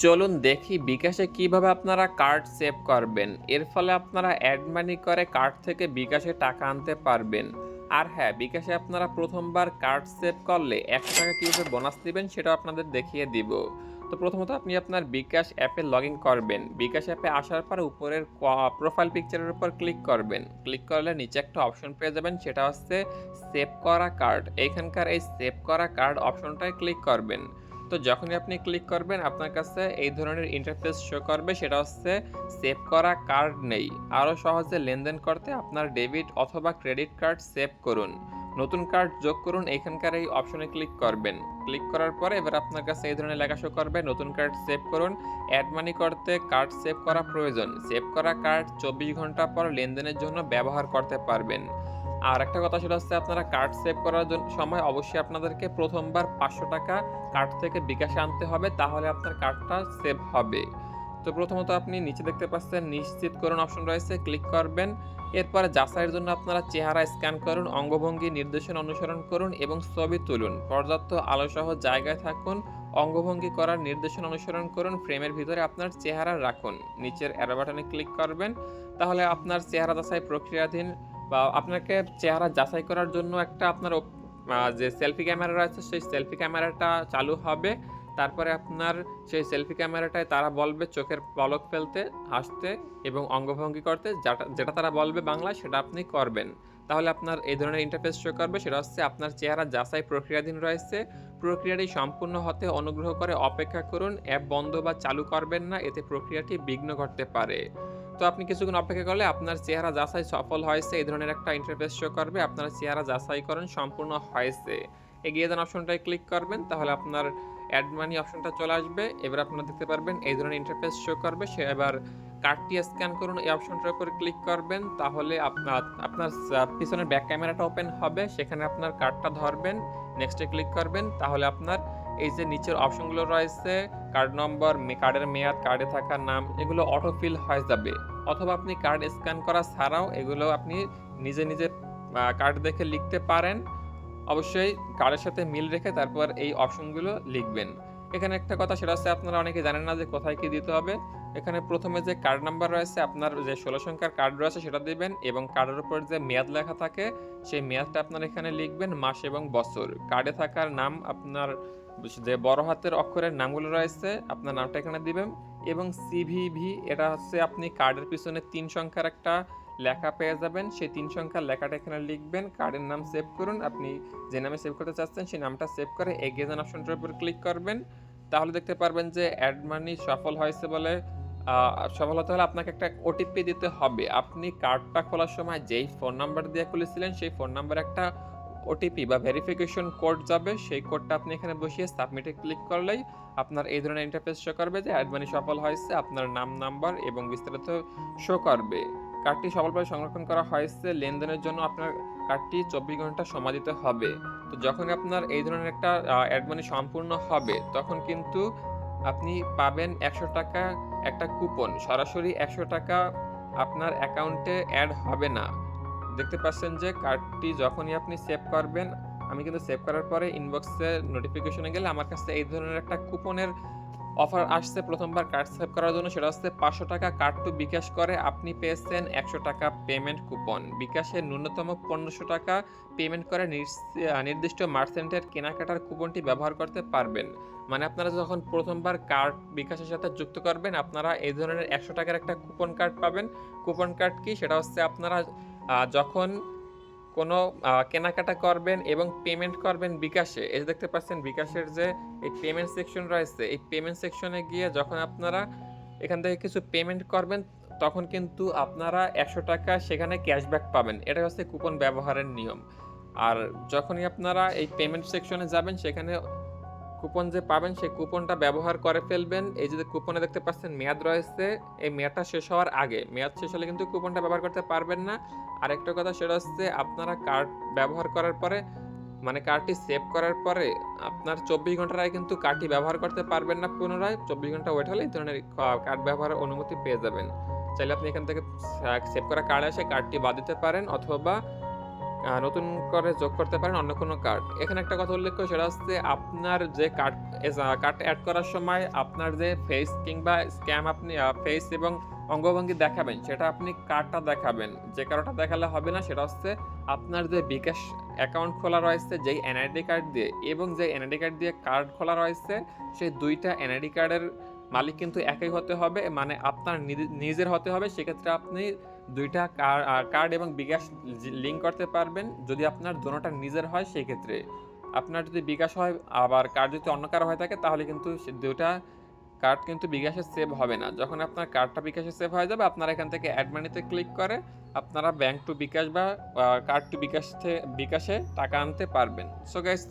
চলুন দেখি বিকাশে কিভাবে আপনারা কার্ড সেভ করবেন। এর ফলে আপনারা অ্যাড মানি করে কার্ড থেকে বিকাশে টাকা আনতে পারবেন। আর হ্যাঁ, বিকাশে আপনারা প্রথমবার কার্ড সেভ করলে ৳১০০ কিভাবে বোনাস দিবেন সেটাও আপনাদের দেখিয়ে দিব। তো প্রথমত আপনি আপনার বিকাশ অ্যাপে লগইন করবেন। বিকাশ অ্যাপে আসার পর উপরের প্রোফাইল পিকচারের উপর ক্লিক করবেন। ক্লিক করলে নিচে একটা অপশন পেয়ে যাবেন, সেটা হচ্ছে সেভ করা কার্ড। এইখানকার এই সেভ করা কার্ড অপশনটায় ক্লিক করবেন। তো যখনই আপনি ক্লিক করবেন আপনার কাছে এই ধরনের ইন্টারফেস শো করবে, সেটা হচ্ছে সেভ করা কার্ড নেই। আরও সহজে লেনদেন করতে আপনার ডেবিট অথবা ক্রেডিট কার্ড সেভ করুন। নতুন কার্ড যোগ করুন, এখানকার এই অপশনে ক্লিক করবেন। ক্লিক করার পরে এবার আপনার কাছে এই ধরনের লেখা শো করবে, নতুন কার্ড সেভ করুন। অ্যাড মানি করতে কার্ড সেভ করা প্রয়োজন। সেভ করা কার্ড 24 ঘন্টা পর লেনদেনের জন্য ব্যবহার করতে পারবেন। আর একটা কথা সেটা হচ্ছে আপনারা কার্ড সেভ করার সময় অবশ্যই আপনাদেরকে প্রথমবার ৳৫০০ কার্ড থেকে বিকাশে আনতে হবে, তাহলে আপনার কার্ডটা সেভ হবে। তো প্রথমত আপনি নিচে দেখতে পাচ্ছেন নিশ্চিত করুন অপশন রয়েছে, ক্লিক করবেন। এরপরে যাচাইয়ের জন্য আপনারা চেহারা স্ক্যান করুন, অঙ্গভঙ্গি নির্দেশনা অনুসরণ করুন এবং ছবি তুলুন। পর্যাপ্ত আলোসহ জায়গায় থাকুন, অঙ্গভঙ্গি করার নির্দেশনা অনুসরণ করুন, ফ্রেমের ভিতরে আপনার চেহারা রাখুন। নিচের অ্যারো বাটনে ক্লিক করবেন, তাহলে আপনার চেহারা যাচাই প্রক্রিয়াধীন বা আপনাকে চেহারা যাচাই করার জন্য একটা আপনার যে সেলফি ক্যামেরা রয়েছে সেই সেলফি ক্যামেরাটা চালু হবে। তারপরে আপনার সেই সেলফি ক্যামেরাটায় তারা বলবে চোখের পলক ফেলতে, হাসতে এবং অঙ্গভঙ্গি করতে, যেটা তারা বলবে বাংলায় সেটা আপনি করবেন। তাহলে আপনার এই ধরনের ইন্টারফেস শো করবে, সেটা হচ্ছে আপনার চেহারা যাচাই প্রক্রিয়াধীন রয়েছে। প্রক্রিয়াটি সম্পূর্ণ হতে অনুগ্রহ করে অপেক্ষা করুন। অ্যাপ বন্ধ বা চালু করবেন না, এতে প্রক্রিয়াটি বিঘ্ন ঘটতে পারে। তো আপনি কিছুক্ষণ অপেক্ষা করলে আপনার চেহারা যাচাই সফল হয়েছে এই ধরনের একটা ইন্টারফেস শো করবে। আপনার চেহারা যাচাইকরণ সম্পূর্ণ হয়েছে। এগিয়ে যান অপশনটায় ক্লিক করবেন, তাহলে আপনার অ্যাড মানি অপশনটা চলে আসবে। এবার আপনারা দেখতে পারবেন এই ধরনের ইন্টারফেস শো করবে। এবার কার্ডটি স্ক্যান করুন, এই অপশনটার উপর ক্লিক করবেন, তাহলে আপনার পিছনের ব্যাক ক্যামেরাটা ওপেন হবে। সেখানে আপনার কার্ডটা ধরবেন, নেক্সটে ক্লিক করবেন, তাহলে আপনার এই যে নিচের অপশনগুলো রয়েছে কার্ড নম্বর, কার্ডের মেয়াদ, কার্ডে থাকা নাম, এগুলো অটো ফিল হয়ে যাবে। অথবা আপনি কার্ড স্ক্যান করা ছাড়াও এগুলো আপনি নিজে কার্ড দেখে লিখতে পারেন। অবশ্যই কার্ডের সাথে মিল রেখে তারপর এই অপশনগুলো লিখবেন। এখানে একটা কথা সেটা হচ্ছে আপনারা অনেকে জানেন না যে কোথায় কি দিতে হবে। এখানে প্রথমে যে কার্ড নাম্বার রয়েছে, আপনার যে ১৬ সংখ্যার কার্ড রয়েছে সেটা দিবেন এবং কার্ডের উপর যে মেয়াদ লেখা থাকে সেই মেয়াদটা আপনারা এখানে লিখবেন, মাস এবং বছর। কার্ডে থাকার নাম, আপনার যে বড় হাতের অক্ষরের নামগুলো রয়েছে আপনার নামটা এখানে দিবেন এবং সিভিভি, এটা হচ্ছে আপনি কার্ডের পিছনে ৩ সংখ্যার একটা লেখা পেয়ে যাবেন। সেই ৩ সংখ্যার লেখাটা এখানে লিখবেন। কার্ডের নাম সেভ করুন। আপনি যে নামে সেভ করতে চাচ্ছেন সেই নামটা সেভ করে এগিয়ে যান অপশনটার উপর ক্লিক করবেন। তাহলে দেখতে পারবেন যে অ্যাড মানি সফল হয়েছে বলে সফল হতে হলে আপনাকে একটা ওটিপি দিতে হবে। আপনি কার্ডটা খোলার সময় যেই ফোন নাম্বার দিয়ে খুলেছিলেন সেই ফোন নাম্বারে একটা ওটিপি বা ভেরিফিকেশন কোড যাবে। সেই কোডটা আপনি এখানে বসিয়ে সাবমিটে ক্লিক করলেই আপনার এই ধরনের ইন্টারফেস শো করবে যে অ্যাড মানি সফল হয়েছে। আপনার নাম, নাম্বার এবং বিস্তারিত শো করবে। কার্ডটি সফলভাবে সংরক্ষণ করা হয়েছে। লেনদেনের জন্য আপনার কার্ডটি ২৪ ঘন্টা সময় দিতে হবে। তো যখনই আপনার এই ধরনের একটা অ্যাড মানি সম্পূর্ণ হবে, তখন কিন্তু আপনি পাবেন ৳১০০ একটা কুপন। সরাসরি ৳১০০ আপনার অ্যাকাউন্টে এড হবে না। দেখতে পাচ্ছেন যে কার্ডটি যখনই আপনি সেভ করবেন, আমি কিন্তু সেভ করার পরে ইনবক্সে নোটিফিকেশনে গেলে আমার কাছে এই ধরনের একটা কুপনের অফার আসছে প্রথমবার কার্ড সেভ করার জন্য। সেটা হচ্ছে ৳৫০০ কার্ড টু বিকাশ করে আপনি পেয়েছেন ৳১০০ পেমেন্ট কুপন। বিকাশের ন্যূনতম ৳১৫০০ পেমেন্ট করে নির্দিষ্ট মার্চেন্টের কেনাকাটার কুপনটি ব্যবহার করতে পারবেন। মানে আপনারা যখন প্রথমবার কার্ড বিকাশের সাথে যুক্ত করবেন, আপনারা এই ধরনের ৳১০০ একটা কুপন কার্ড পাবেন। কুপন কার্ড কি? সেটা হচ্ছে আপনারা যখন কোনো কেনাকাটা করবেন এবং পেমেন্ট করবেন বিকাশে, এই যে দেখতে পাচ্ছেন বিকাশের যে এই পেমেন্ট সেকশন রয়েছে, এই পেমেন্ট সেকশনে গিয়ে যখন আপনারা এখান থেকে কিছু পেমেন্ট করবেন, তখন কিন্তু আপনারা ৳১০০ সেখানে ক্যাশব্যাক পাবেন। এটাই হচ্ছে কুপন ব্যবহারের নিয়ম। আর যখনই আপনারা এই পেমেন্ট সেকশনে যাবেন, সেখানে কুপন যে পাবেন সেই কুপনটা ব্যবহার করে ফেলবেন। এই যে কুপনে দেখতে পাচ্ছেন মেয়াদ রয়েছে, এই মেয়াদটা শেষ হওয়ার আগে। মেয়াদ শেষ হলে কিন্তু কুপনটা ব্যবহার করতে পারবেন না। আরেকটা কথা সেটা হচ্ছে আপনারা কার্ড ব্যবহার করার পরে, মানে কার্ডটি সেভ করার পরে আপনার ২৪ ঘন্টার আগে কিন্তু কার্ডটি ব্যবহার করতে পারবেন না পুনরায়। ২৪ ঘন্টা ওয়েট হলে এই ধরনের কার্ড ব্যবহারের অনুমতি পেয়ে যাবেন। চাইলে আপনি এখান থেকে সেভ করা কার্ডে এসে কার্ডটি বাদ দিতে পারেন, অথবা নতুন করে যোগ করতে পারেন অন্য কোনো কার্ড। এখানে একটা কথা উল্লেখ করি সেটা হচ্ছে আপনার যে কার্ড এড করার সময় আপনার যে ফেস কিংবা স্ক্যাম আপনি ফেস এবং অঙ্গভঙ্গি দেখাবেন সেটা আপনি কার্ডটা দেখাবেন। যে কার্ডটা দেখালে হবে না সেটা হচ্ছে আপনার যে বিকাশ অ্যাকাউন্ট খোলা রয়েছে যেই এনআইডি কার্ড দিয়ে এবং যে এনআইডি কার্ড দিয়ে কার্ড খোলা রয়েছে সেই ২ টা এনআইডি কার্ডের মালিক কিন্তু একই হতে হবে। মানে আপনার নিজের হতে হবে। সেক্ষেত্রে আপনি ২ টা কার্ড এবং বিকাশ লিংক করতে পারবেন। যদি আপনার দোনোটা নিজের হয় সেক্ষেত্রে। আপনার যদি বিকাশ হয় আবার কার্ড যদি অন্য কারো হয়ে থাকে তাহলে কিন্তু ২ টা কার্ড কিন্তু বিকাশে সেভ হবে না। যখন আপনার কার্ডটা বিকাশে সেভ হয়ে যাবে আপনারা এখান থেকে এড মানিতে ক্লিক করে আপনারা ব্যাংক টু বিকাশ বা কার্ড টু বিকাশে টাকা আনতে পারবেন। সো গাইস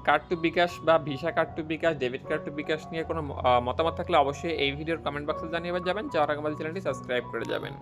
কার্ড টু বিকাশ বা visa card to bKash, debit card to বিকাশ নিয়ে কোনো মতামত থাকলে অবশ্যই এই ভিডিওর কমেন্ট বক্সে জানিয়ে যাবেন। যাওয়ার আগে আমাদের চ্যানেলটি সাবস্ক্রাইব করে যাবেন।